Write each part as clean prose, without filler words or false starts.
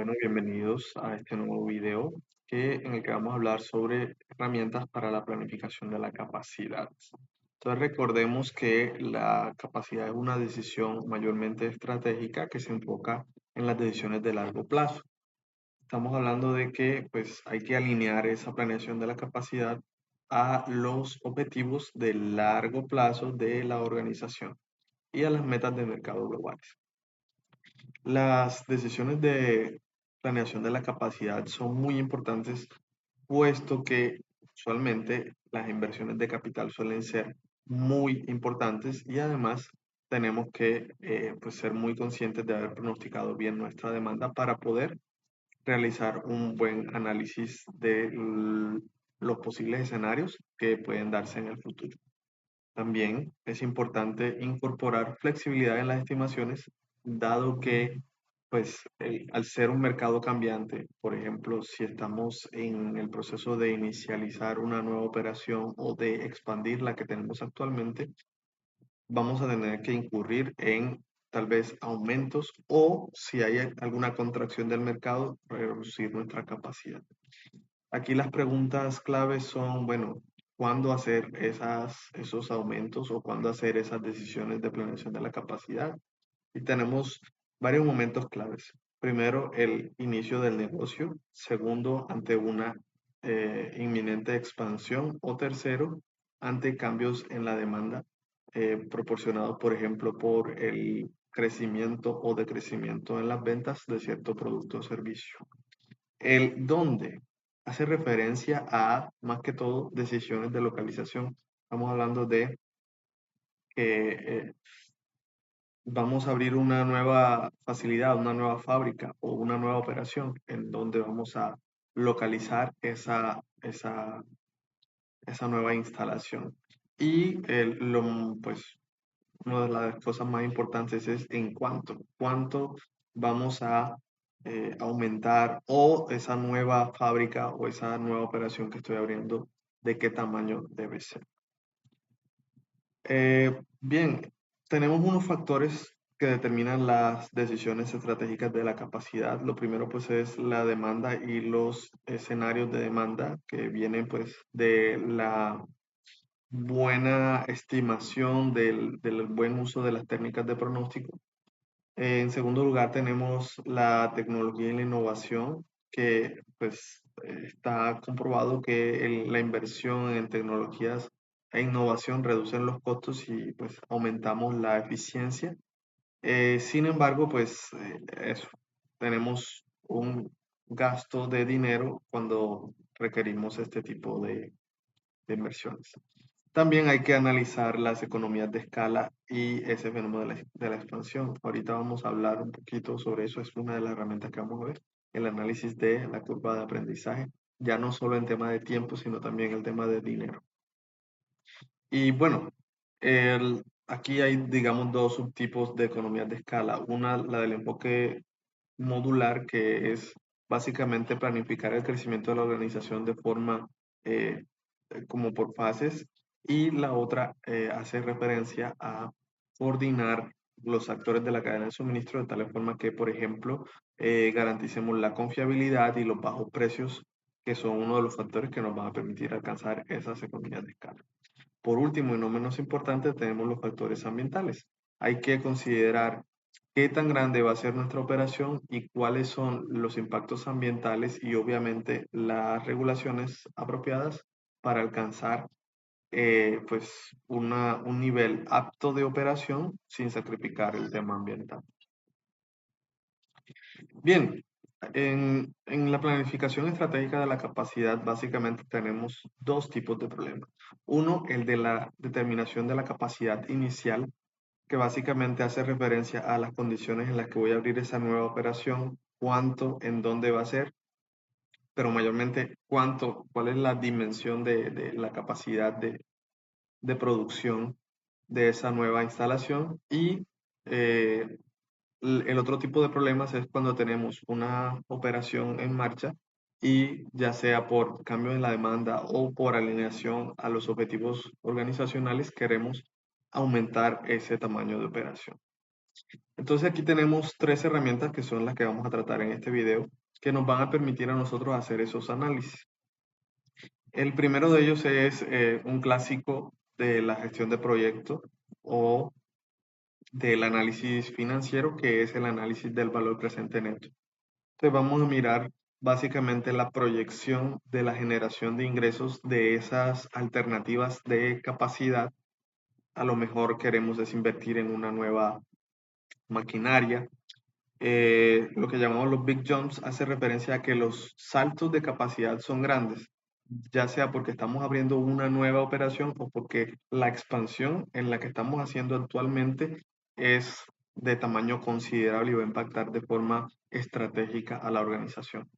Bueno, bienvenidos a este nuevo video en el que vamos a hablar sobre herramientas para la planificación de la capacidad. Entonces recordemos que la capacidad es una decisión mayormente estratégica que se enfoca en las decisiones de largo plazo. Estamos hablando de que pues hay que alinear esa planeación de la capacidad a los objetivos de largo plazo de la organización y a las metas de mercado globales. Las decisiones de planeación de la capacidad son muy importantes, puesto que usualmente las inversiones de capital suelen ser muy importantes y además tenemos que pues ser muy conscientes de haber pronosticado bien nuestra demanda para poder realizar un buen análisis de los posibles escenarios que pueden darse en el futuro. También es importante incorporar flexibilidad en las estimaciones, dado que, pues, al ser un mercado cambiante, por ejemplo, si estamos en el proceso de inicializar una nueva operación o de expandir la que tenemos actualmente, vamos a tener que incurrir en tal vez aumentos o si hay alguna contracción del mercado, reducir nuestra capacidad. Aquí las preguntas claves son, bueno, ¿cuándo hacer esos aumentos o cuándo hacer esas decisiones de planeación de la capacidad? Y tenemos varios momentos claves. Primero, el inicio del negocio. Segundo, ante una inminente expansión. O tercero, ante cambios en la demanda proporcionados, por ejemplo, por el crecimiento o decrecimiento en las ventas de cierto producto o servicio. El dónde hace referencia a, más que todo, decisiones de localización. Estamos hablando de que vamos a abrir una nueva facilidad, una nueva fábrica o una nueva operación en donde vamos a localizar esa nueva instalación. Y pues, una de las cosas más importantes es en cuánto vamos a aumentar o esa nueva fábrica o esa nueva operación que estoy abriendo, de qué tamaño debe ser. Bien, tenemos unos factores que determinan las decisiones estratégicas de la capacidad. Lo primero pues es la demanda y los escenarios de demanda que vienen pues de la buena estimación del buen uso de las técnicas de pronóstico. En segundo lugar, tenemos la tecnología y la innovación, que pues está comprobado que la inversión en tecnologías e innovación reducen los costos y pues aumentamos la eficiencia. Sin embargo, pues eso, tenemos un gasto de dinero cuando requerimos este tipo de inversiones. También hay que analizar las economías de escala y ese fenómeno de la expansión. Ahorita vamos a hablar un poquito sobre eso, es una de las herramientas que vamos a ver, el análisis de la curva de aprendizaje, ya no solo en tema de tiempo, sino también el tema de dinero. Y bueno, aquí hay, digamos, dos subtipos de economías de escala. Una, la del enfoque modular, que es básicamente planificar el crecimiento de la organización de forma eh, como por fases, y la otra hace referencia a coordinar los actores de la cadena de suministro de tal forma que, por ejemplo, garanticemos la confiabilidad y los bajos precios, que son uno de los factores que nos van a permitir alcanzar esas economías de escala. Por último, y no menos importante, tenemos los factores ambientales. Hay que considerar qué tan grande va a ser nuestra operación y cuáles son los impactos ambientales y obviamente las regulaciones apropiadas para alcanzar pues un nivel apto de operación sin sacrificar el tema ambiental. Bien, en la planificación estratégica de la capacidad básicamente tenemos dos tipos de problemas. Uno, el de la determinación de la capacidad inicial, que básicamente hace referencia a las condiciones en las que voy a abrir esa nueva operación, cuánto, en dónde va a ser, pero mayormente cuánto, cuál es la dimensión de la capacidad de producción de esa nueva instalación. Y eh, el otro tipo de problemas es cuando tenemos una operación en marcha y ya sea por cambio en la demanda o por alineación a los objetivos organizacionales, queremos aumentar ese tamaño de operación. Entonces aquí tenemos tres herramientas que son las que vamos a tratar en este video, que nos van a permitir a nosotros hacer esos análisis. El primero de ellos es un clásico de la gestión de proyectos o del análisis financiero, que es el análisis del valor presente neto. Entonces vamos a mirar básicamente la proyección de la generación de ingresos de esas alternativas de capacidad. A lo mejor queremos desinvertir en una nueva maquinaria. Lo que llamamos los big jumps hace referencia a que los saltos de capacidad son grandes, ya sea porque estamos abriendo una nueva operación o porque la expansión en la que estamos haciendo actualmente es de tamaño considerable y va a impactar de forma estratégica a la organización.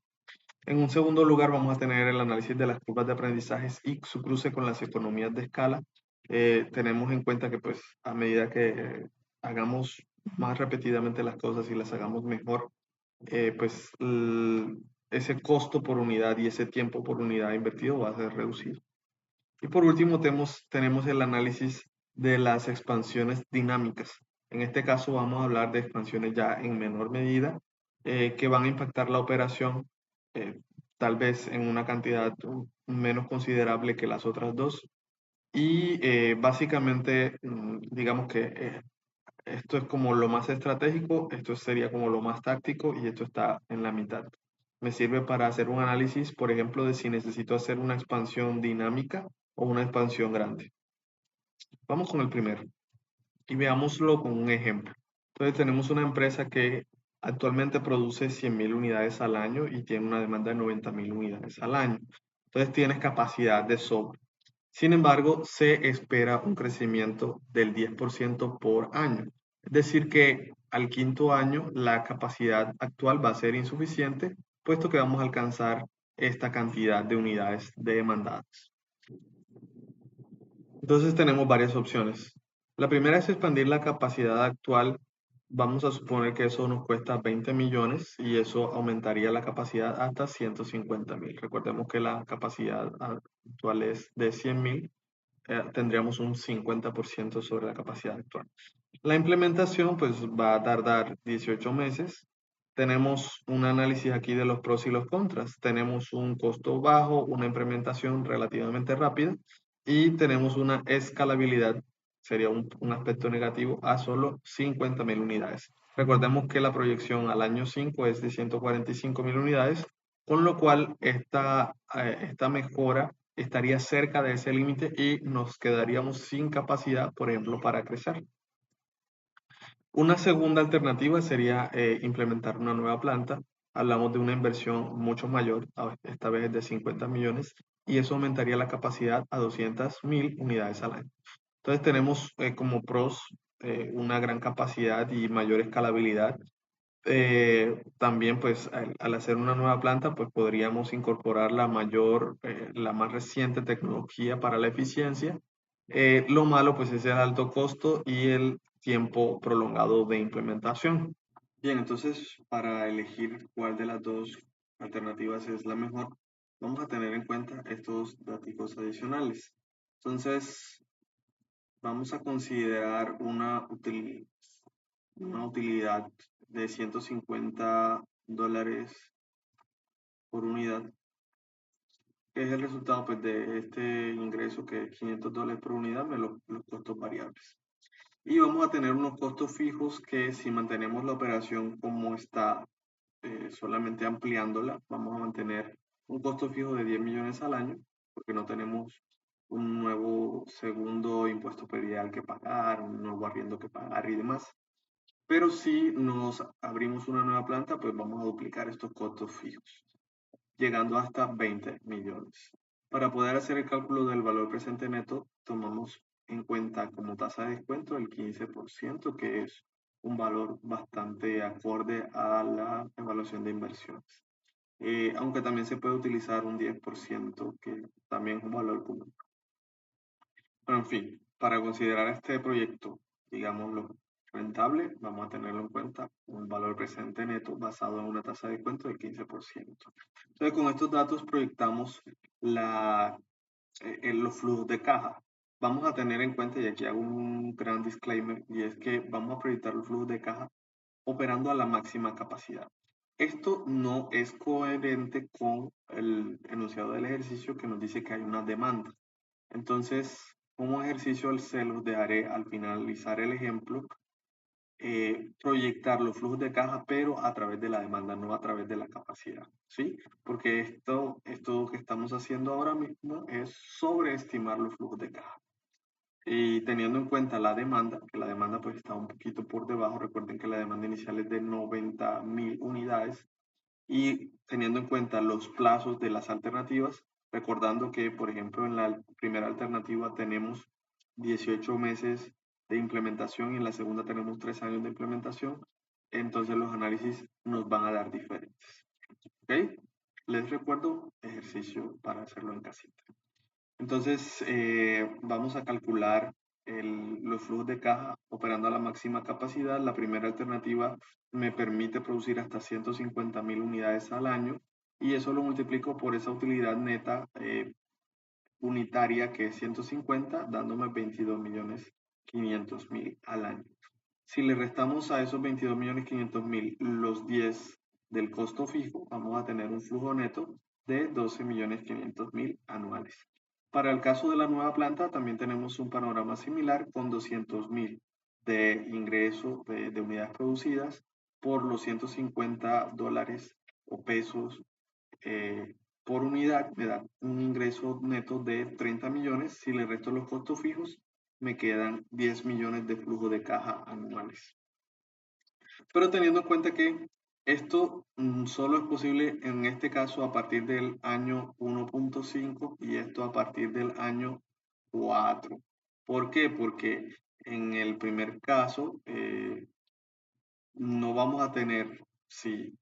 En un segundo lugar, vamos a tener el análisis de las curvas de aprendizajes y su cruce con las economías de escala. Tenemos en cuenta que pues a medida que hagamos más repetidamente las cosas y las hagamos mejor, pues ese costo por unidad y ese tiempo por unidad invertido va a ser reducido. Y por último, tenemos el análisis de las expansiones dinámicas. En este caso vamos a hablar de expansiones ya en menor medida que van a impactar la operación eh, tal vez en una cantidad menos considerable que las otras dos. Y básicamente, digamos que esto es como lo más estratégico, esto sería como lo más táctico y esto está en la mitad. Me sirve para hacer un análisis, por ejemplo, de si necesito hacer una expansión dinámica o una expansión grande. Vamos con el primero y veámoslo con un ejemplo. Entonces tenemos una empresa que actualmente produce 100.000 unidades al año y tiene una demanda de 90.000 unidades al año. Entonces tienes capacidad de sobra. Sin embargo, se espera un crecimiento del 10% por año. Es decir, que al quinto año la capacidad actual va a ser insuficiente, puesto que vamos a alcanzar esta cantidad de unidades demandadas. Entonces tenemos varias opciones. La primera es expandir la capacidad actual. Vamos a suponer que eso nos cuesta 20 millones y eso aumentaría la capacidad hasta 150.000. Recordemos que la capacidad actual es de 100.000, tendríamos un 50% sobre la capacidad actual. La implementación pues va a tardar 18 meses. Tenemos un análisis aquí de los pros y los contras. Tenemos un costo bajo, una implementación relativamente rápida y tenemos una escalabilidad, sería un aspecto negativo, a solo 50.000 unidades. Recordemos que la proyección al año 5 es de 145.000 unidades, con lo cual esta mejora estaría cerca de ese límite y nos quedaríamos sin capacidad, por ejemplo, para crecer. Una segunda alternativa sería implementar una nueva planta. Hablamos de una inversión mucho mayor, esta vez de 50 millones, y eso aumentaría la capacidad a 200.000 unidades al año. Entonces tenemos como pros una gran capacidad y mayor escalabilidad. También pues al hacer una nueva planta pues podríamos incorporar la más reciente tecnología para la eficiencia. Lo malo pues es el alto costo y el tiempo prolongado de implementación. Bien, entonces para elegir cuál de las dos alternativas es la mejor, vamos a tener en cuenta estos datos adicionales. Entonces vamos a considerar una utilidad de $150 por unidad, que es el resultado pues, de este ingreso que es $500 por unidad menos los costos variables. Y vamos a tener unos costos fijos que si mantenemos la operación como está, solamente ampliándola, vamos a mantener un costo fijo de 10 millones al año, porque no tenemos un nuevo segundo impuesto predial que pagar, un nuevo arriendo que pagar y demás. Pero si nos abrimos una nueva planta, pues vamos a duplicar estos costos fijos, llegando hasta 20 millones. Para poder hacer el cálculo del valor presente neto, tomamos en cuenta como tasa de descuento el 15%, que es un valor bastante acorde a la evaluación de inversiones. Aunque también se puede utilizar un 10%, que también es un valor común. Pero en fin, para considerar este proyecto, digámoslo, rentable, vamos a tenerlo en cuenta un valor presente neto basado en una tasa de descuento del 15%. Entonces, con estos datos proyectamos los flujos de caja. vamos a tener en cuenta, y aquí hago un gran disclaimer, y es que vamos a proyectar los flujos de caja operando a la máxima capacidad. Esto no es coherente con el enunciado del ejercicio que nos dice que hay una demanda. Entonces, como ejercicio se los dejaré al finalizar el ejemplo, proyectar los flujos de caja, pero a través de la demanda, no a través de la capacidad, ¿sí? Porque esto que estamos haciendo ahora mismo es sobreestimar los flujos de caja. Y teniendo en cuenta la demanda, que la demanda pues está un poquito por debajo, recuerden que la demanda inicial es de 90.000 unidades, y teniendo en cuenta los plazos de las alternativas, recordando que, por ejemplo, en la primera alternativa tenemos 18 meses de implementación y en la segunda tenemos 3 años de implementación, entonces los análisis nos van a dar diferentes. ¿Ok? Les recuerdo ejercicio para hacerlo en casita. Entonces, vamos a calcular los flujos de caja operando a la máxima capacidad. La primera alternativa me permite producir hasta 150.000 unidades al año y eso lo multiplico por esa utilidad neta unitaria que es 150, dándome 22.500.000 al año. Si le restamos a esos 22.500.000 los 10 del costo fijo, vamos a tener un flujo neto de 12.500.000 anuales. Para el caso de la nueva planta, también tenemos un panorama similar con 200.000 de ingreso de unidades producidas por los $150 o pesos por unidad, me da un ingreso neto de 30 millones. Si le resto los costos fijos, me quedan 10 millones de flujo de caja anuales. Pero teniendo en cuenta que esto solo es posible en este caso a partir del año 1.5 y esto a partir del año 4. ¿Por qué? Porque en el primer caso no vamos a tener sí,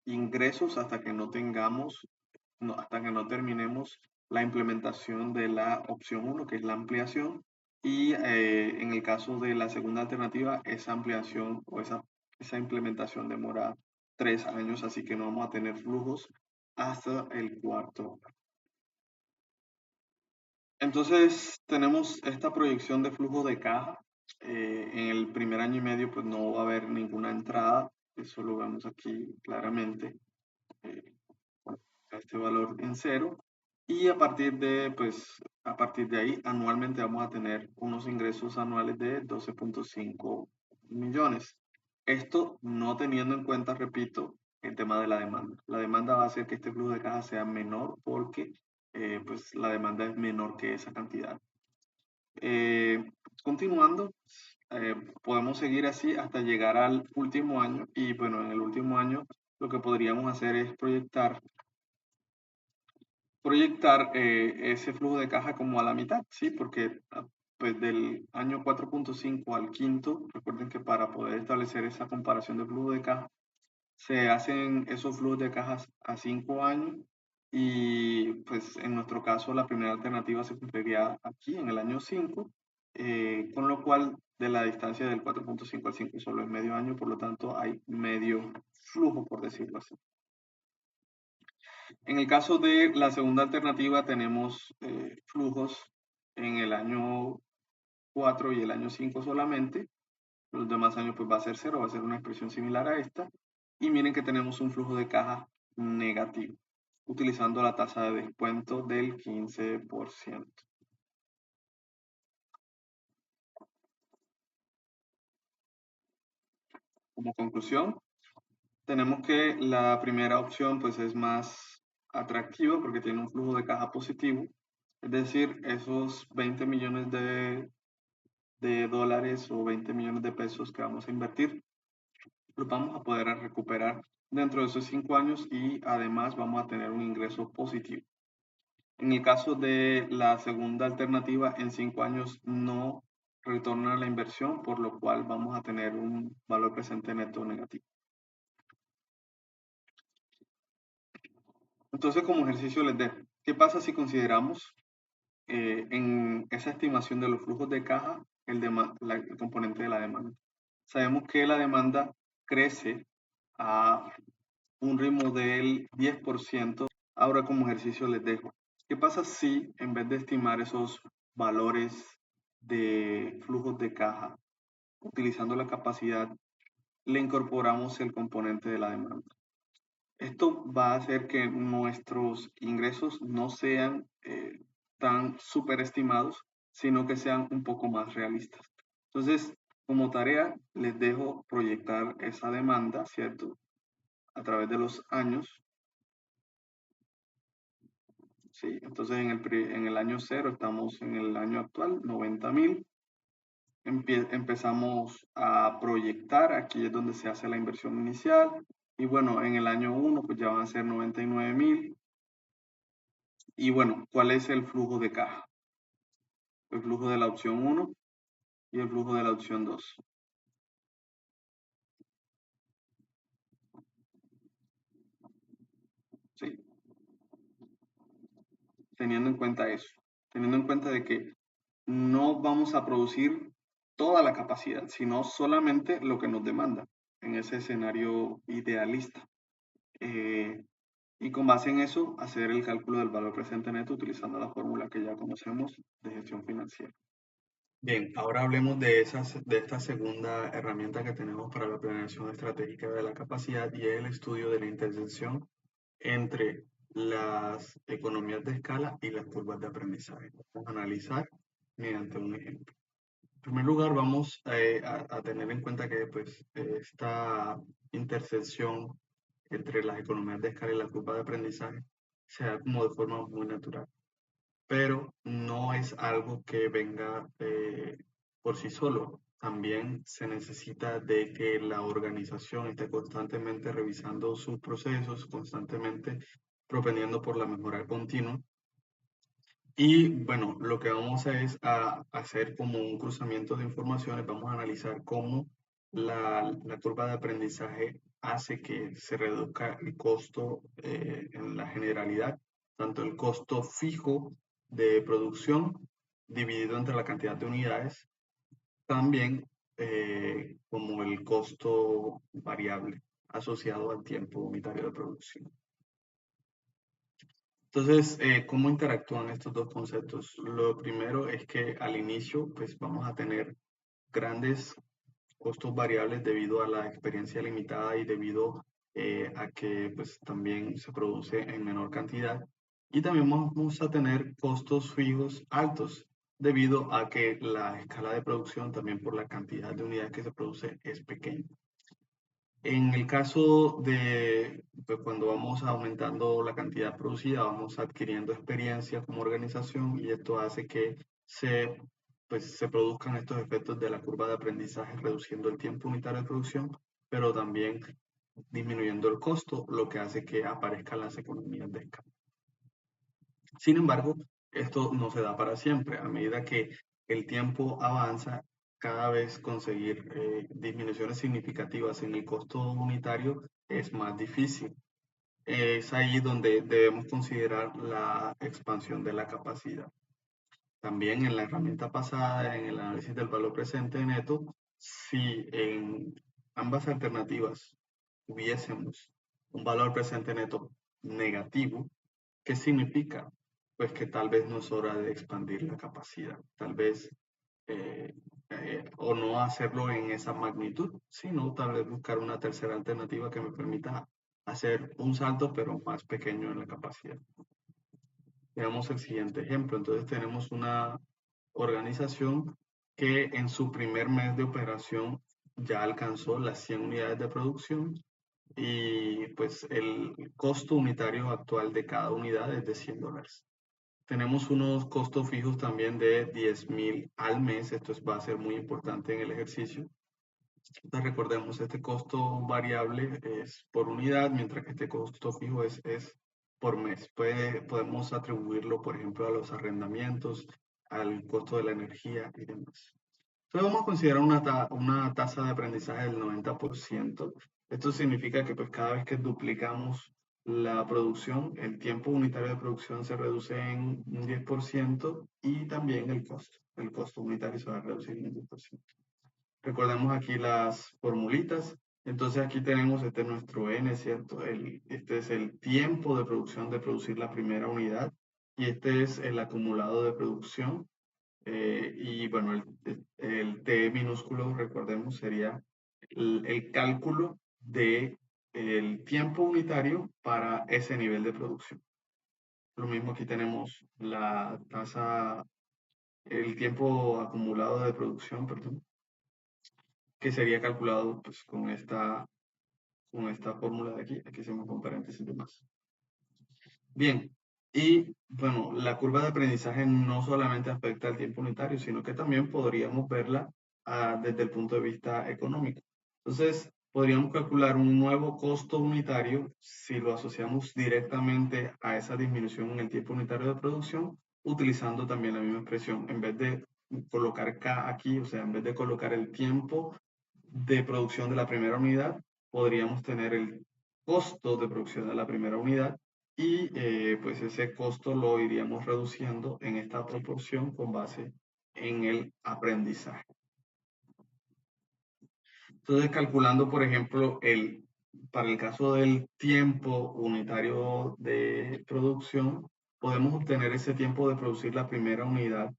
ingresos hasta que no tengamos, hasta que no terminemos la implementación de la opción uno, que es la ampliación. Y en el caso de la segunda alternativa, esa ampliación o esa implementación demora 3 años, así que no vamos a tener flujos hasta el cuarto. Entonces, tenemos esta proyección de flujo de caja. En el primer año y medio, pues no va a haber ninguna entrada. Eso lo vemos aquí claramente. Eh, este valor en cero. Y a partir de ahí, anualmente vamos a tener unos ingresos anuales de 12.5 millones. Esto no teniendo en cuenta, repito, el tema de la demanda. La demanda va a hacer que este flujo de caja sea menor porque pues la demanda es menor que esa cantidad. Eh, Continuando, podemos seguir así hasta llegar al último año y bueno, en el último año lo que podríamos hacer es proyectar ese flujo de caja como a la mitad, ¿sí? Porque pues del año 4.5 al quinto, recuerden que para poder establecer esa comparación de flujo de caja, se hacen esos flujos de cajas a 5 años y pues en nuestro caso la primera alternativa se cumpliría aquí en el año 5, con lo cual de la distancia del 4.5 al 5 solo es medio año, por lo tanto hay medio flujo, por decirlo así. En el caso de la segunda alternativa, tenemos flujos en el año 4 y el año 5 solamente. Los demás años pues va a ser cero, va a ser una expresión similar a esta. Y miren que tenemos un flujo de caja negativo, utilizando la tasa de descuento del 15%. Como conclusión, tenemos que la primera opción pues es más atractiva porque tiene un flujo de caja positivo. Es decir, esos 20 millones de dólares o 20 millones de pesos que vamos a invertir, los vamos a poder recuperar dentro de esos 5 años y además vamos a tener un ingreso positivo. En el caso de la segunda alternativa, en 5 años no retorna la inversión, por lo cual vamos a tener un valor presente neto negativo. Entonces, como ejercicio les dejo, ¿qué pasa si consideramos en esa estimación de los flujos de caja el componente de la demanda? Sabemos que la demanda crece a un ritmo del 10%. Ahora como ejercicio les dejo. ¿Qué pasa si en vez de estimar esos valores de flujos de caja, utilizando la capacidad, le incorporamos el componente de la demanda. Esto va a hacer que nuestros ingresos no sean tan superestimados, sino que sean un poco más realistas. Entonces, como tarea, les dejo proyectar esa demanda, ¿cierto? A través de los años, ¿sí? Entonces, en el año cero, estamos en el año actual, 90.000. Empezamos a proyectar, aquí es donde se hace la inversión inicial. Y bueno, en el año uno, pues ya van a ser 99.000. Y bueno, ¿cuál es el flujo de caja? El flujo de la opción uno y el flujo de la opción 2. ¿Sí? Teniendo en cuenta eso, teniendo en cuenta de que no vamos a producir toda la capacidad, sino solamente lo que nos demanda en ese escenario idealista. Eh, y con base en eso, hacer el cálculo del valor presente neto utilizando la fórmula que ya conocemos de gestión financiera. Bien, ahora hablemos de esta segunda herramienta que tenemos para la planeación estratégica de la capacidad y es el estudio de la intersección entre las economías de escala y las curvas de aprendizaje. Vamos a analizar mediante un ejemplo. En primer lugar, vamos a tener en cuenta que pues, esta intersección entre las economías de escala y la curva de aprendizaje se da como de forma muy natural, pero no es algo que venga por sí solo. También se necesita de que la organización esté constantemente revisando sus procesos, constantemente propendiendo por la mejora continua. Y bueno, lo que vamos a hacer como un cruzamiento de informaciones, vamos a analizar cómo la curva de aprendizaje hace que se reduzca el costo en la generalidad, tanto el costo fijo de producción dividido entre la cantidad de unidades, también como el costo variable asociado al tiempo unitario de producción. Entonces, ¿cómo interactúan estos dos conceptos? Lo primero es que al inicio, pues vamos a tener grandes costos variables debido a la experiencia limitada y debido a que pues también se produce en menor cantidad. Y también vamos a tener costos fijos altos debido a que la escala de producción también por la cantidad de unidades que se produce es pequeña. En el caso de pues, cuando vamos aumentando la cantidad producida, vamos adquiriendo experiencia como organización y esto hace que se produzcan estos efectos de la curva de aprendizaje, reduciendo el tiempo unitario de producción, pero también disminuyendo el costo, lo que hace que aparezcan las economías de escala. Sin embargo, esto no se da para siempre. A medida que el tiempo avanza, cada vez conseguir disminuciones significativas en el costo unitario es más difícil. Es ahí donde debemos considerar la expansión de la capacidad. También en la herramienta pasada, en el análisis del valor presente neto, si en ambas alternativas tuviésemos un valor presente neto negativo, ¿qué significa? Pues que tal vez no es hora de expandir la capacidad, tal vez eh, o no hacerlo en esa magnitud, sino tal vez buscar una tercera alternativa que me permita hacer un salto pero más pequeño en la capacidad. Veamos el siguiente ejemplo. Entonces tenemos una organización que en su primer mes de operación ya alcanzó las 100 unidades de producción y pues el costo unitario actual de cada unidad es de $100. Tenemos unos costos fijos también de 10.000 al mes, esto va a ser muy importante en el ejercicio. Entonces recordemos, este costo variable es por unidad, mientras que este costo fijo es por mes. Podemos atribuirlo, por ejemplo, a los arrendamientos, al costo de la energía y demás. Entonces vamos a considerar una tasa de aprendizaje del 90%. Esto significa que pues cada vez que duplicamos la producción, el tiempo unitario de producción se reduce en un 10% y también el costo. El costo unitario se va a reducir en un 10%. Recordemos aquí las formulitas. Entonces aquí tenemos este nuestro N, ¿cierto? Este es el tiempo de producción de producir la primera unidad y este es el acumulado de producción Y bueno, el T minúsculo, recordemos, sería el cálculo de el tiempo unitario para ese nivel de producción. Lo mismo aquí tenemos la tasa, el tiempo acumulado de producción, perdón, que sería calculado pues con esta fórmula de aquí. Aquí hacemos con paréntesis de más. Bien, y bueno, la curva de aprendizaje no solamente afecta al tiempo unitario, sino que también podríamos verla desde el punto de vista económico. Entonces, podríamos calcular un nuevo costo unitario si lo asociamos directamente a esa disminución en el tiempo unitario de producción, utilizando también la misma expresión. En vez de colocar K aquí, o sea, en vez de colocar el tiempo de producción de la primera unidad, podríamos tener el costo de producción de la primera unidad y pues ese costo lo iríamos reduciendo en esta proporción con base en el aprendizaje. Entonces, calculando, por ejemplo, para el caso del tiempo unitario de producción, podemos obtener ese tiempo de producir la primera unidad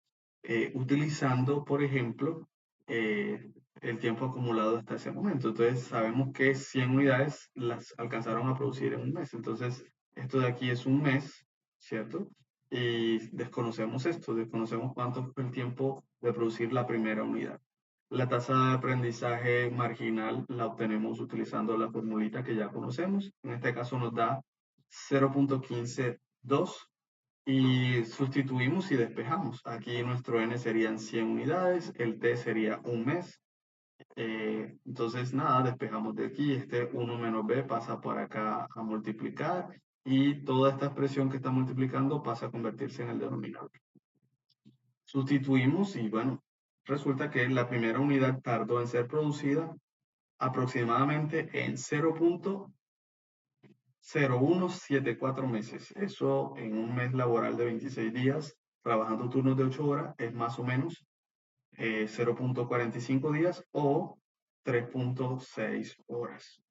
utilizando, por ejemplo, el tiempo acumulado hasta ese momento. Entonces, sabemos que 100 unidades las alcanzaron a producir en un mes. Entonces, esto de aquí es un mes, ¿cierto? Y desconocemos esto, desconocemos cuánto fue el tiempo de producir la primera unidad. La tasa de aprendizaje marginal la obtenemos utilizando la formulita que ya conocemos. En este caso nos da 0.152 y sustituimos y despejamos. Aquí nuestro n serían 100 unidades, el t sería un mes. Entonces, nada, despejamos de aquí. Este 1 menos b pasa por acá a multiplicar y toda esta expresión que está multiplicando pasa a convertirse en el denominador. Sustituimos y bueno, resulta que la primera unidad tardó en ser producida aproximadamente en 0.0174 meses. Eso en un mes laboral de 26 días, trabajando turnos de 8 horas, es más o menos 0.45 días o 3.6 horas.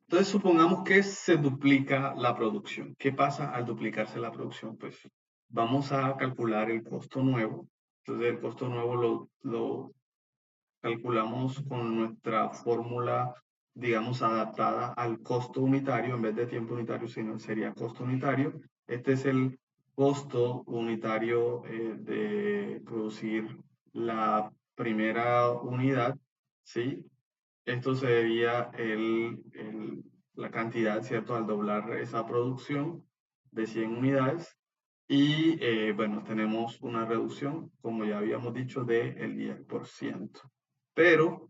Entonces, supongamos que se duplica la producción. ¿Qué pasa al duplicarse la producción? Pues vamos a calcular el costo nuevo. Entonces, el costo nuevo lo calculamos con nuestra fórmula, digamos, adaptada al costo unitario, en vez de tiempo unitario, sino sería costo unitario. Este es el costo unitario de producir la primera unidad, ¿sí? Esto sería la cantidad, ¿cierto? Al doblar esa producción de 100 unidades. Y bueno, tenemos una reducción, como ya habíamos dicho, del 10%. Pero,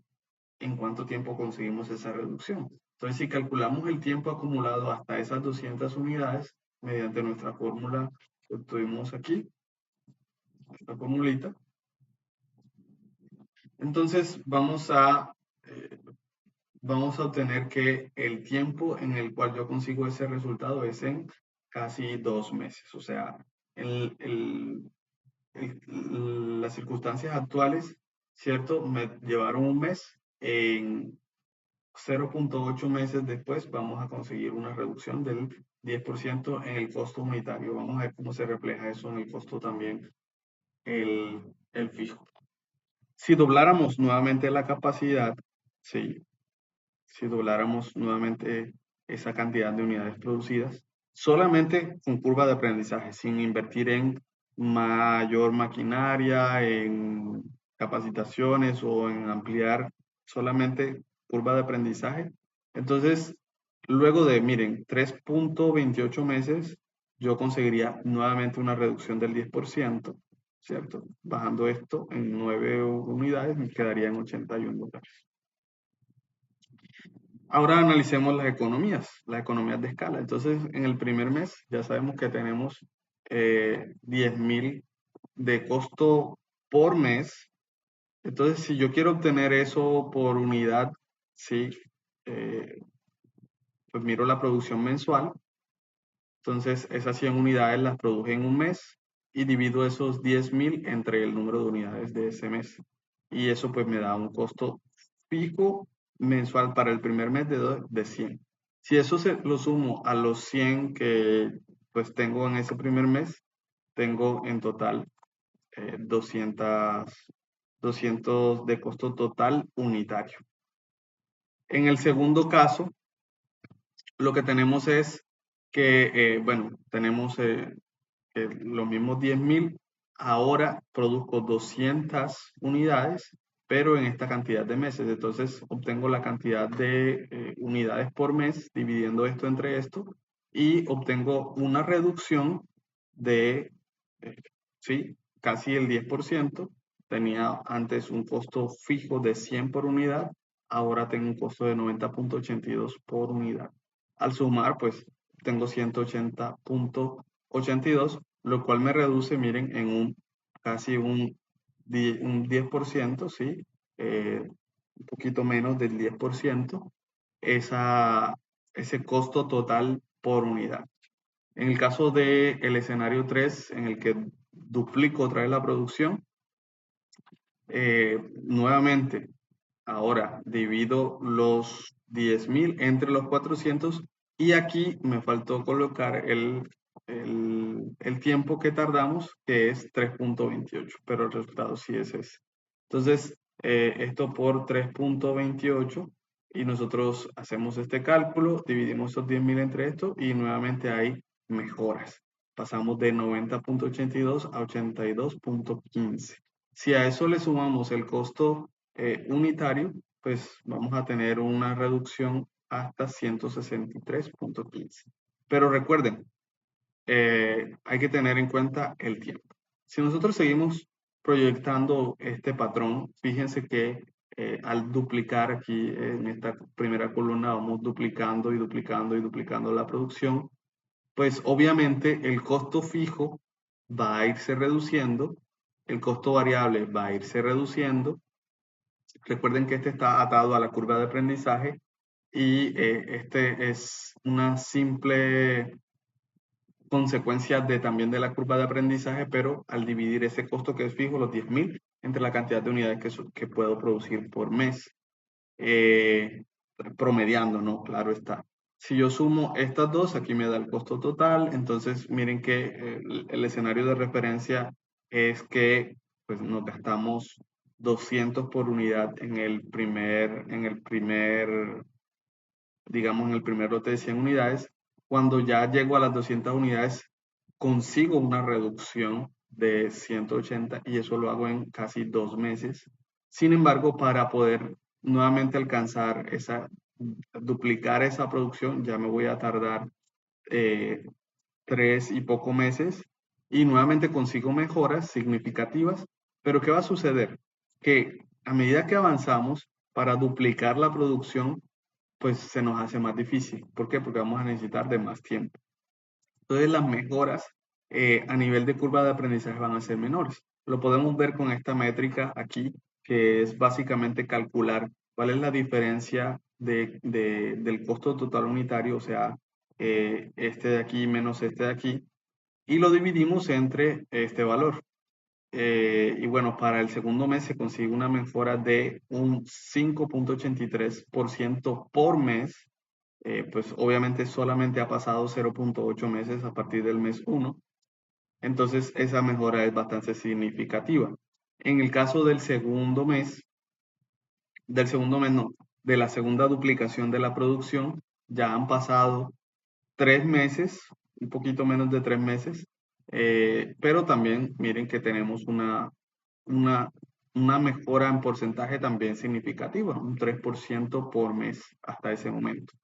¿en cuánto tiempo conseguimos esa reducción? Entonces, si calculamos el tiempo acumulado hasta esas 200 unidades, mediante nuestra fórmula que obtuvimos aquí, esta formulita, entonces eh, vamos a obtener que el tiempo en el cual yo consigo ese resultado es en casi 2 meses. O sea, el, el, las circunstancias actuales, ¿cierto? Me llevaron un mes. En 0.8 meses después vamos a conseguir una reducción del 10% en el costo unitario. Vamos a ver cómo se refleja eso en el costo también, el fijo. Si dobláramos nuevamente la capacidad, sí, si dobláramos nuevamente esa cantidad de unidades producidas, solamente con curva de aprendizaje, sin invertir en mayor maquinaria, en capacitaciones o en ampliar solamente curva de aprendizaje. Entonces, luego de, miren, 3.28 meses, yo conseguiría nuevamente una reducción del 10%, ¿cierto? Bajando esto en 9 unidades, me quedaría en 81 dólares. Ahora analicemos las economías de escala. Entonces, en el primer mes ya sabemos que tenemos 10.000 de costo por mes. Entonces, si yo quiero obtener eso por unidad, sí, eh, pues miro la producción mensual. Entonces, esas 100 unidades las produje en un mes y divido esos 10.000 entre el número de unidades de ese mes. Y eso pues me da un costo fijo mensual para el primer mes de 100. Si eso lo sumo a los 100 que pues tengo en ese primer mes, tengo en total 200 de costo total unitario. En el segundo caso, lo que tenemos es que, bueno, tenemos los mismos 10.000, ahora produzco 200 unidades, pero en esta cantidad de meses. Entonces obtengo la cantidad de unidades por mes, dividiendo esto entre esto, y obtengo una reducción de, eh, sí, casi el 10%. Tenía antes un costo fijo de 100 por unidad, ahora tengo un costo de 90,82 por unidad. Al sumar, pues tengo 180,82, lo cual me reduce, miren, en casi un 10%, ¿sí? Un poquito menos del 10%, esa, ese costo total por unidad. En el caso del escenario 3, en el que duplico otra vez la producción, nuevamente, ahora divido los 10.000 entre los 400 y aquí me faltó colocar el tiempo que tardamos, que es 3,28, pero el resultado sí es ese. Entonces, esto por 3,28 y nosotros hacemos este cálculo, dividimos esos 10.000 entre esto y nuevamente hay mejoras. Pasamos de 90,82 a 82,15. Si a eso le sumamos el costo unitario, pues vamos a tener una reducción hasta 163,15. Pero recuerden, hay que tener en cuenta el tiempo. Si nosotros seguimos proyectando este patrón, fíjense que al duplicar aquí en esta primera columna, vamos duplicando y duplicando y duplicando la producción, pues obviamente el costo fijo va a irse reduciendo, el costo variable va a irse reduciendo. Recuerden que este está atado a la curva de aprendizaje y este es una simple consecuencia también de la curva de aprendizaje, pero al dividir ese costo que es fijo, los 10.000, entre la cantidad de unidades que puedo producir por mes. eh, Promediando, ¿no? Claro está. Si yo sumo estas dos, aquí me da el costo total. Entonces, miren que el escenario de referencia es que pues, nos gastamos 200 por unidad digamos, en el primer lote de 100 unidades. Cuando ya llego a las 200 unidades, consigo una reducción de 180 y eso lo hago en casi 2 meses. Sin embargo, para poder nuevamente duplicar esa producción, ya me voy a tardar 3 y poco meses y nuevamente consigo mejoras significativas. Pero ¿qué va a suceder? Que a medida que avanzamos para duplicar la producción, pues se nos hace más difícil. ¿Por qué? Porque vamos a necesitar de más tiempo. Entonces las mejoras a nivel de curva de aprendizaje van a ser menores. Lo podemos ver con esta métrica aquí, que es básicamente calcular cuál es la diferencia del costo total unitario, o sea, este de aquí menos este de aquí, y lo dividimos entre este valor. Y bueno, para el segundo mes se consigue una mejora de un 5,83% por mes. Pues obviamente solamente ha pasado 0,8 meses a partir del mes 1. Entonces esa mejora es bastante significativa. En el caso del segundo mes no, de la segunda duplicación de la producción, ya han pasado 3 meses, un poquito menos de 3 meses, pero también miren que tenemos una, una mejora en porcentaje también significativa, un 3% por mes hasta ese momento.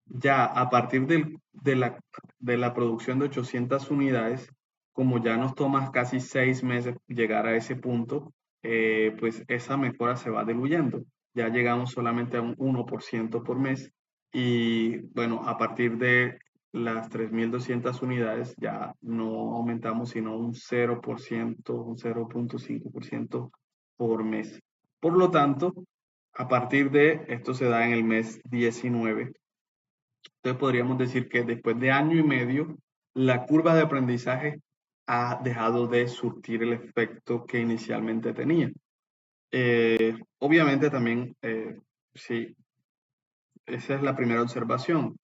Ya a partir de la producción de 800 unidades, como ya nos toma casi 6 meses llegar a ese punto, pues esa mejora se va diluyendo. Ya llegamos solamente a un 1% por mes y bueno, a partir de las 3.200 unidades ya no aumentamos sino un 0%, un 0,5% por mes. Por lo tanto, a partir de esto se da en el mes 19. Entonces podríamos decir que después de año y medio, la curva de aprendizaje ha dejado de surtir el efecto que inicialmente tenía. Obviamente también, sí, esa es la primera observación.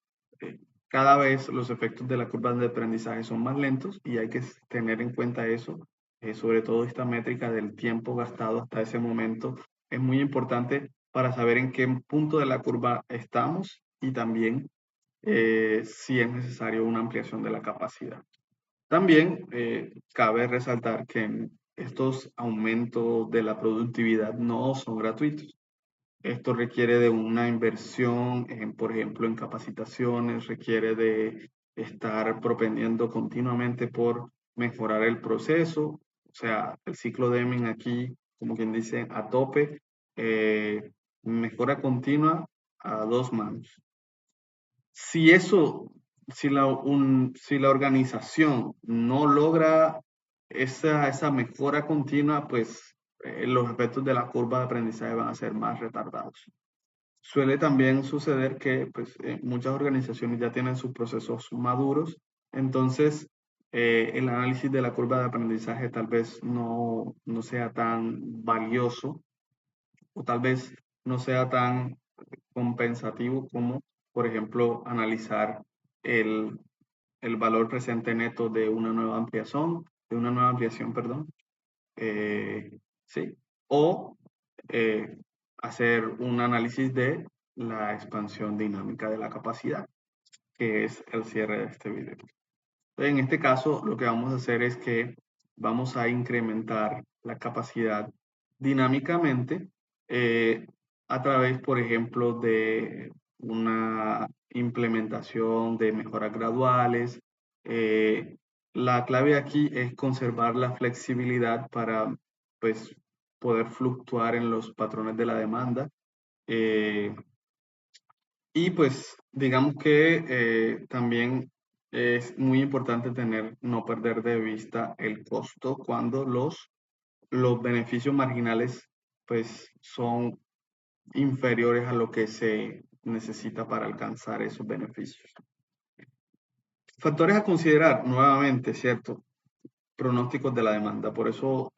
cada vez los efectos de la curva de aprendizaje son más lentos y hay que tener en cuenta eso, sobre todo esta métrica del tiempo gastado hasta ese momento es muy importante para saber en qué punto de la curva estamos y también si es necesario una ampliación de la capacidad. También cabe resaltar que estos aumentos de la productividad no son gratuitos. Esto requiere de una inversión, por ejemplo, en capacitaciones, requiere de estar propendiendo continuamente por mejorar el proceso, o sea, el ciclo Deming aquí, como quien dice, a tope, mejora continua a dos manos. Si eso, si la organización no logra esa mejora continua, pues los efectos de la curva de aprendizaje van a ser más retardados. Suele también suceder que pues, muchas organizaciones ya tienen sus procesos maduros, entonces el análisis de la curva de aprendizaje tal vez no sea tan valioso o tal vez no sea tan compensativo como, por ejemplo, analizar el, el valor presente neto de una nueva ampliación, perdón, ¿sí? O eh, hacer un análisis de la expansión dinámica de la capacidad, que es el cierre de este video. En este caso, lo que vamos a hacer es que vamos a incrementar la capacidad dinámicamente eh, a través, por ejemplo, de una implementación de mejoras graduales. Eh, la clave aquí es conservar la flexibilidad para, pues, poder fluctuar en los patrones de la demanda. Eh, y pues digamos que también es muy importante no perder de vista el costo cuando los beneficios marginales pues son inferiores a lo que se necesita para alcanzar esos beneficios. Factores a considerar nuevamente, ¿cierto? Pronósticos de la demanda. Por eso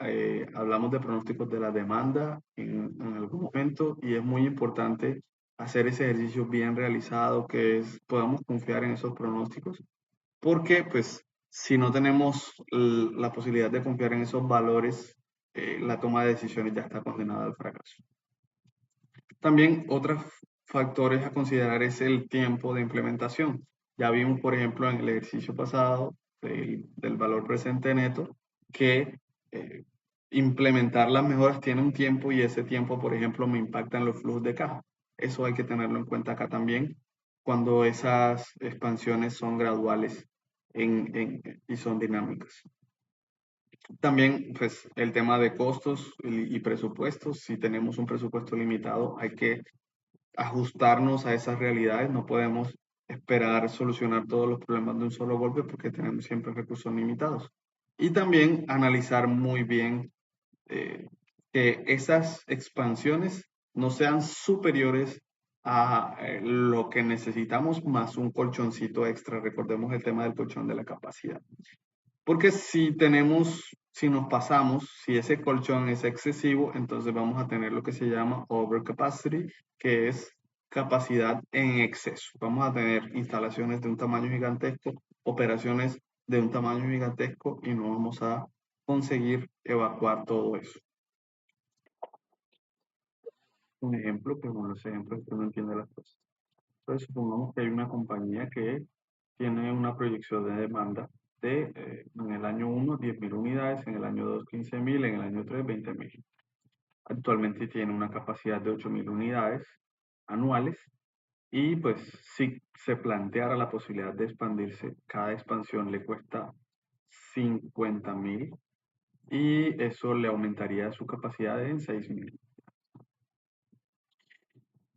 hablamos de pronósticos de la demanda en algún momento y es muy importante hacer ese ejercicio bien realizado, que es podamos confiar en esos pronósticos, porque pues si no tenemos la posibilidad de confiar en esos valores, la toma de decisiones ya está condenada al fracaso. También otros factores a considerar es el tiempo de implementación. Ya vimos, por ejemplo, en el ejercicio pasado del valor presente neto, que eh, implementar las mejoras tiene un tiempo y ese tiempo, por ejemplo, me impacta en los flujos de caja. Eso hay que tenerlo en cuenta acá también cuando esas expansiones son graduales y son dinámicas. También, pues, el tema de costos y presupuestos. Si tenemos un presupuesto limitado, hay que ajustarnos a esas realidades, no podemos esperar solucionar todos los problemas de un solo golpe porque tenemos siempre recursos limitados. Y también analizar muy bien eh, que esas expansiones no sean superiores a lo que necesitamos más un colchoncito extra. Recordemos el tema del colchón de la capacidad. Porque si nos pasamos, si ese colchón es excesivo, entonces vamos a tener lo que se llama overcapacity, que es capacidad en exceso. Vamos a tener instalaciones de un tamaño gigantesco, operaciones de un tamaño gigantesco y no vamos a conseguir evacuar todo eso. Un ejemplo, que con los ejemplos que uno entiende las cosas. Entonces, supongamos que hay una compañía que tiene una proyección de demanda de en el año 1, 10.000 unidades, en el año 2, 15.000, en el año 3, 20.000. Actualmente tiene una capacidad de 8.000 unidades anuales y pues si se planteara la posibilidad de expandirse, cada expansión le cuesta 50.000 y eso le aumentaría su capacidad en 6.000.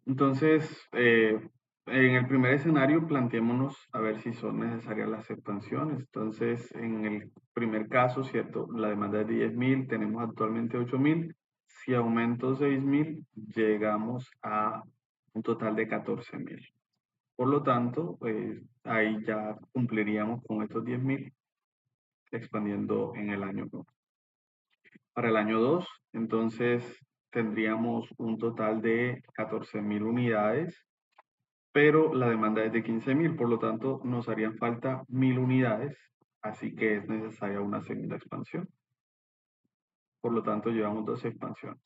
Entonces, en el primer escenario, planteémonos a ver si son necesarias las expansiones. Entonces, en el primer caso, ¿cierto? La demanda es de 10.000, tenemos actualmente 8.000. Si aumento 6.000, llegamos a un total de 14.000. Por lo tanto, ahí ya cumpliríamos con estos 10.000 expandiendo en el año 1. Para el año 2, entonces tendríamos un total de 14.000 unidades pero la demanda es de 15.000, por lo tanto nos harían falta 1.000 unidades, así que es necesaria una segunda expansión. Por lo tanto, llevamos dos expansiones.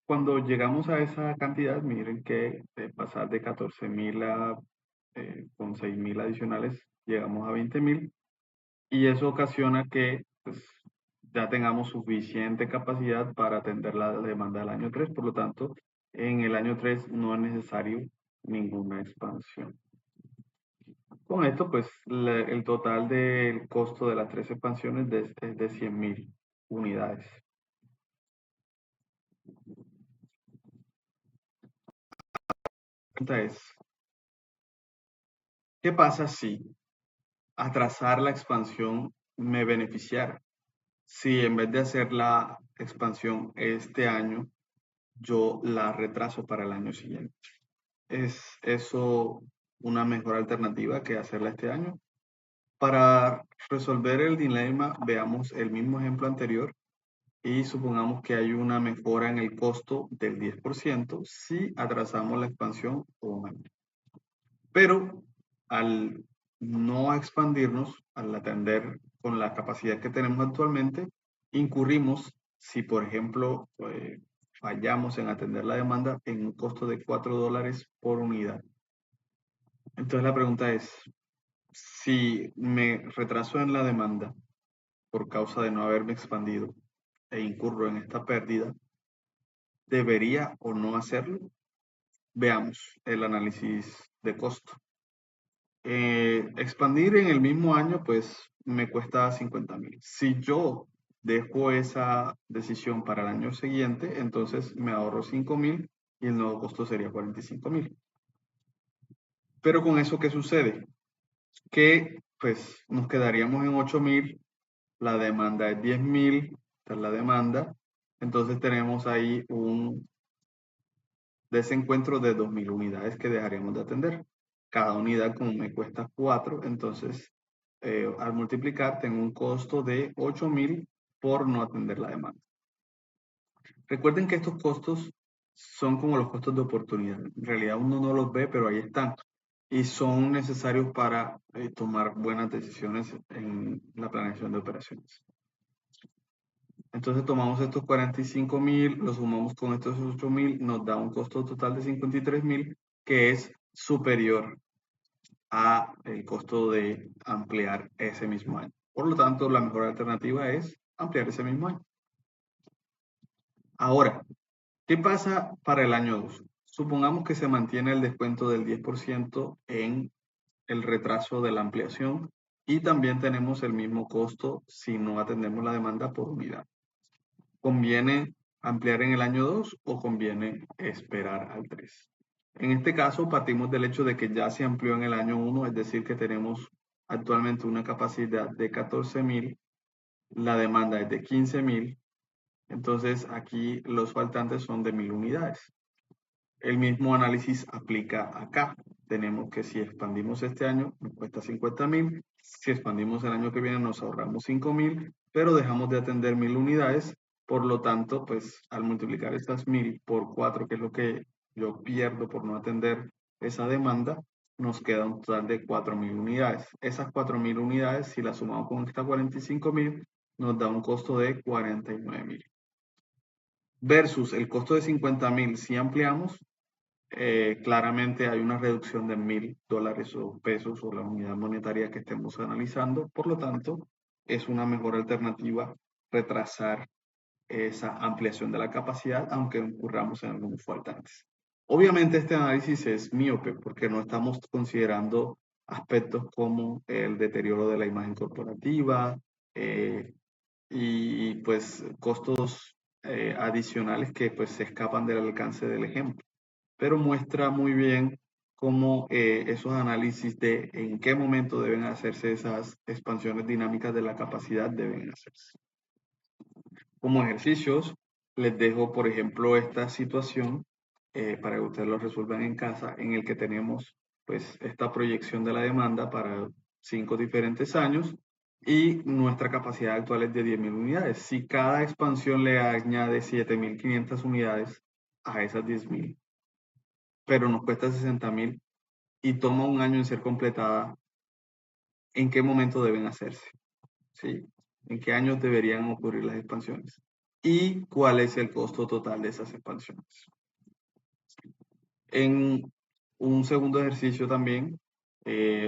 Cuando llegamos a esa cantidad, miren que pasar de 14.000 con 6.000 adicionales, llegamos a 20.000 y eso ocasiona que pues, ya tengamos suficiente capacidad para atender la demanda del año 3. Por lo tanto, en el año 3 no es necesario ninguna expansión. Con esto, pues el total del costo de las tres expansiones es de 100.000 unidades. La pregunta es, ¿qué pasa si atrasar la expansión me beneficiara? Si en vez de hacer la expansión este año, yo la retraso para el año siguiente. ¿Es eso una mejor alternativa que hacerla este año? Para resolver el dilema, veamos el mismo ejemplo anterior y supongamos que hay una mejora en el costo del 10% si atrasamos la expansión o un año. Pero al no expandirnos, al atender con la capacidad que tenemos actualmente, incurrimos, si por ejemplo fallamos en atender la demanda, en un costo de $4 por unidad. Entonces la pregunta es, si me retraso en la demanda por causa de no haberme expandido e incurro en esta pérdida, ¿debería o no hacerlo? Veamos el análisis de costo. Expandir en el mismo año, pues me cuesta 50.000. Si yo dejo esa decisión para el año siguiente, entonces me ahorro 5.000 y el nuevo costo sería 45.000. Pero con eso, ¿qué sucede? Que pues nos quedaríamos en 8.000, la demanda es 10.000, esta es la demanda, entonces tenemos ahí un desencuentro de 2.000 unidades que dejaríamos de atender. Cada unidad, como me cuesta 4, entonces al multiplicar tengo un costo de 8.000 por no atender la demanda. Recuerden que estos costos son como los costos de oportunidad. En realidad uno no los ve, pero ahí están. Y son necesarios para tomar buenas decisiones en la planeación de operaciones. Entonces tomamos estos 45.000, los sumamos con estos 8.000, nos da un costo total de 53.000, que es superior a el costo de ampliar ese mismo año. Por lo tanto, la mejor alternativa es ampliar ese mismo año. Ahora, ¿qué pasa para el año 2? Supongamos que se mantiene el descuento del 10% en el retraso de la ampliación y también tenemos el mismo costo si no atendemos la demanda por unidad. ¿Conviene ampliar en el año 2 o conviene esperar al 3? En este caso, partimos del hecho de que ya se amplió en el año 1, es decir, que tenemos actualmente una capacidad de 14.000, la demanda es de 15.000, entonces aquí los faltantes son de 1.000 unidades. El mismo análisis aplica acá. Tenemos que si expandimos este año nos cuesta 50.000, si expandimos el año que viene nos ahorramos 5.000, pero dejamos de atender 1.000 unidades. Por lo tanto, pues al multiplicar estas 1.000 por 4, que es lo que yo pierdo por no atender esa demanda, nos queda un total de 4.000 unidades. Esas 4.000 unidades, si las sumamos con esta 45.000, nos da un costo de 49.000. Versus el costo de 50.000 si ampliamos, claramente hay una reducción de $1.000 o pesos o la unidad monetaria que estemos analizando. Por lo tanto, es una mejor alternativa retrasar esa ampliación de la capacidad, aunque incurramos en algunos faltantes. Obviamente este análisis es miope porque no estamos considerando aspectos como el deterioro de la imagen corporativa y pues costos adicionales que pues se escapan del alcance del ejemplo, pero muestra muy bien cómo esos análisis de en qué momento deben hacerse esas expansiones dinámicas de la capacidad deben hacerse. Como ejercicios, les dejo, por ejemplo, esta situación para que ustedes lo resuelvan en casa, en el que tenemos pues esta proyección de la demanda para 5 diferentes años y nuestra capacidad actual es de 10.000 unidades. Si cada expansión le añade 7.500 unidades a esas 10.000, pero nos cuesta 60.000 y toma un año en ser completada, ¿en qué momento deben hacerse? ¿Sí? ¿En qué años deberían ocurrir las expansiones? ¿Y cuál es el costo total de esas expansiones? En un segundo ejercicio también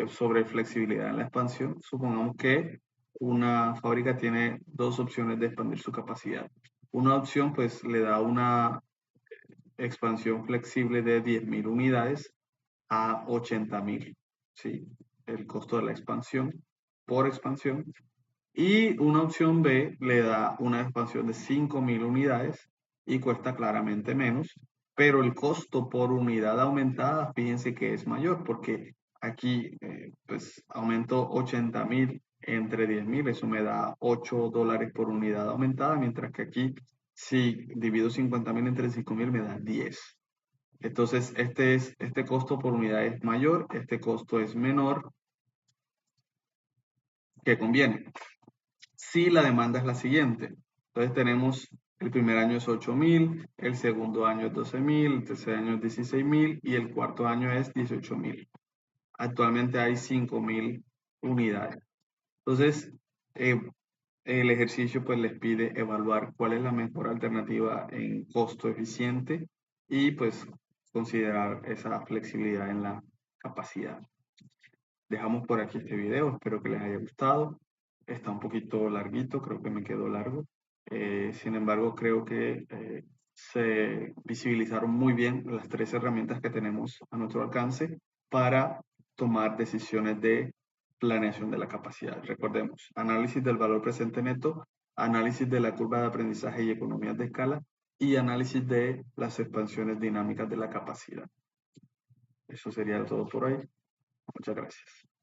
sobre flexibilidad en la expansión, supongamos que una fábrica tiene dos opciones de expandir su capacidad. Una opción pues le da una expansión flexible de 10.000 unidades a 80.000, ¿sí? El costo de la expansión por expansión. Y una opción B le da una expansión de 5.000 unidades y cuesta claramente menos, pero el costo por unidad aumentada, fíjense que es mayor, porque aquí pues aumento 80.000 entre 10.000, eso me da $8 por unidad aumentada, mientras que aquí si divido 50.000 entre 5.000 me da 10. Entonces este costo por unidad es mayor, este costo es menor, que conviene. Si la demanda es la siguiente. Entonces tenemos el primer año es 8.000, el segundo año es 12.000, el tercer año es 16.000 y el cuarto año es 18.000. Actualmente hay 5.000 unidades. Entonces, eh, el ejercicio pues les pide evaluar cuál es la mejor alternativa en costo eficiente y pues considerar esa flexibilidad en la capacidad. Dejamos por aquí este video, espero que les haya gustado. Está un poquito larguito, creo que me quedó largo. Sin embargo, creo que se visibilizaron muy bien las tres herramientas que tenemos a nuestro alcance para tomar decisiones de planeación de la capacidad. Recordemos, análisis del valor presente neto, análisis de la curva de aprendizaje y economías de escala y análisis de las expansiones dinámicas de la capacidad. Eso sería todo por hoy. Muchas gracias.